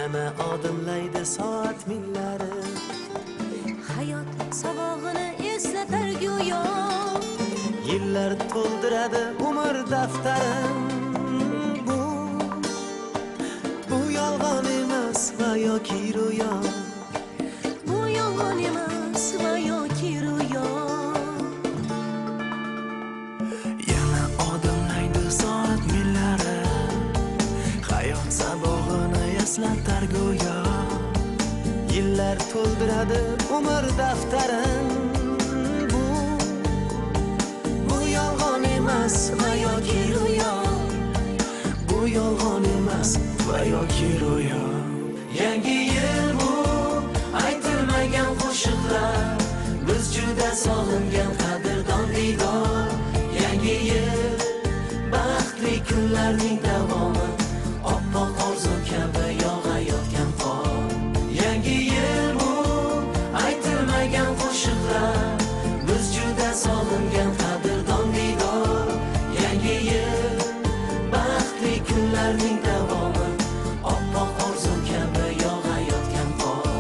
yana odimlaydi soat millari. Hayot sabog'ini eslatar go'yo, Yillar to'ldiradi umr daftarin. Bu yolg'on emas va yoki ro'yo. bu yolg'on emas va yoki ro'yo. Yana odimlaydi soat millari. Hayot sabog'ini eslatar go'yo. Yillar to'ldiradi umr daftarin. Bu yolg'on emas va yoki ro'yo. Bu yolg'on emas va yoki ro'yo. Yangi yil bu aytilmagan qo'shiqlar, biz juda sog'ingan qadrdon diydor. Yangi yil baxtli kunlarning davomi, oppoq orzu kabi yog'ayotgan qor. Yangi yil bu aytilmagan qo'shiqlar, biz juda sog'ingan qadrdon diydor. Yangi yil baxtli kunlarning davomi, oppoq orzu kabi yog'ayotgan qor.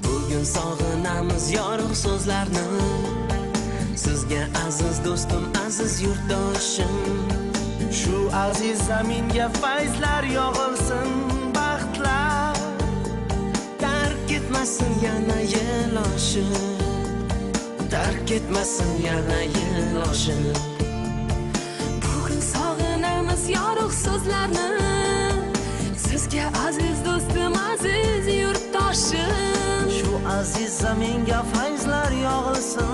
Bugun sog'inamiz yorug' so'zlarni, sizga aziz do'stim, aziz yurtdoshim. Shu aziz zaminga fayzlar yog'ilsin, baxtlar tark etmasin yana yil oshib, tark etmasin yana yil oshib. Bugun sog'inamiz yorug' so'zlarni, sizga aziz do'stim, aziz yurtdoshim. Shu aziz zaminga fayzlar yog'ilsin,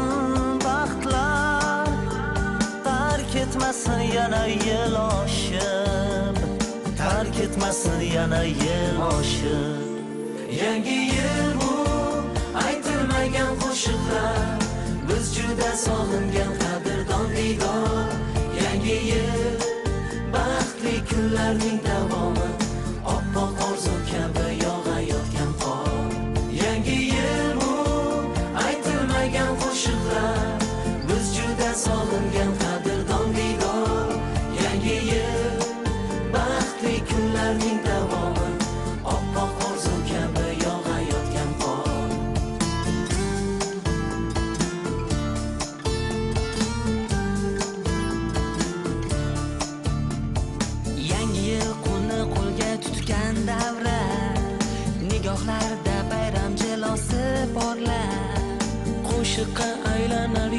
baxtlar tark etmasin yana yil oshib, tark etmasin yana yil oshib. Yangi yil bu aytilmagan qo'shiqlar, biz juda sog'ingan qadrdon diydor. Yangi yil baxtli kunlarning davomi, oppoq orzu kabi yog'ayotgan qor. Yangi yil bu aytilmagan qo'shiqlar, biz juda sog'ingan qadrdon diydor. Yangi yil baxtli kunlarning davomi, oppoq orzu kabi yog'ayotgan qor. Yangi yil qo'lni qo'lga tutgan davra, nigohlarda bayram jilosi porlar. Qo'shiqqa aylanar